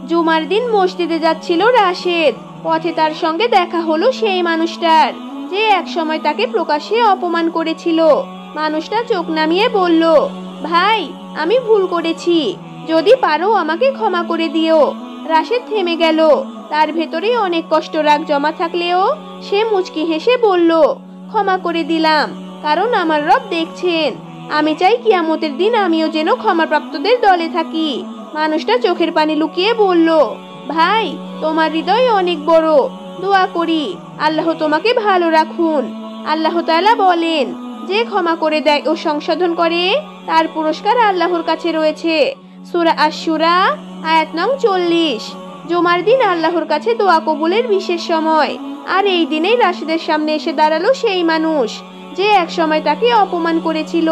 জুমার দিন মসজিদে যাচ্ছিল রাশেদ। পথে তার সঙ্গে দেখা হলো সেই মানুষটার, যে একসময় তাকে প্রকাশ্যে অপমান করেছিল। মানুষটা চোখ নামিয়ে বলল, ভাই, আমি ভুল করেছি, যদি পারো আমাকে ক্ষমা করে দিও। রাশেদ থেমে গেল। তার ভেতরে অনেক কষ্ট রাগ জমা থাকলেও সে মুচকি হেসে বলল, ক্ষমা করে দিলাম, কারণ আমার রব দেখছেন। আমি চাই কিয়ামতের দিন আমিও যেন ক্ষমাপ্রাপ্তদের দলে থাকি। মানুষটা চোখের পানি লুকিয়ে বলল, ভাই, তোমার হৃদয় অনেক বড়, দোয়া করি আল্লাহ তোমাকে ভালো রাখুন। আল্লাহ তাআলা বলেন, যে ক্ষমা করে দেয় ও সংশোধন করে তার পুরস্কার আল্লাহর কাছে রয়েছে। সূরা আশ-শূরা আয়াত নং 40। জুমার দিন আল্লাহর কাছে দোয়া কবুলের বিশেষ সময়। আর এই দিনেই রাশেদের সামনে এসে দাঁড়ালো সেই মানুষ, যে একসময় তাকে অপমান করেছিল।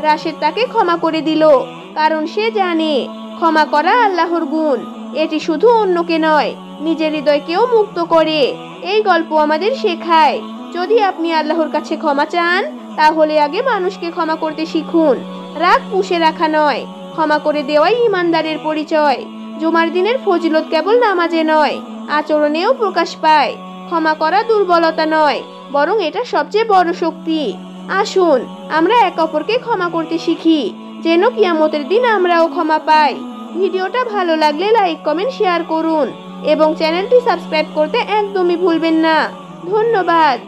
রাশেদ তাকে ক্ষমা করে দিল, কারণ সে জানে ক্ষমা করা আল্লাহর গুণ। এটি শুধু অন্যকে নয়, নিজের হৃদয়কেও মুক্ত করে। এই গল্প আমাদের শেখায়, যদি আপনি আল্লাহর কাছে ক্ষমা চান, তাহলে আগে মানুষকে ক্ষমা করতে শিখুন। রাগ পুষে রাখা নয়, ক্ষমা করে দেওয়াই ইমানদারের পরিচয়। জুমার দিনের ফজিলত কেবল নামাজে নয়, আচরণেও প্রকাশ পায়। ক্ষমা করা দুর্বলতা নয়, বরং এটা সবচেয়ে বড় শক্তি। আসুন আমরা একে অপরকে ক্ষমা করতে শিখি, যেন কিয়ামতের দিন আমরাও ক্ষমা পাই। ভিডিওটা ভালো লাগলে লাইক, কমেন্ট, শেয়ার করুন এবং চ্যানেলটি সাবস্ক্রাইব করতে একদমই ভুলবেন না। ধন্যবাদ।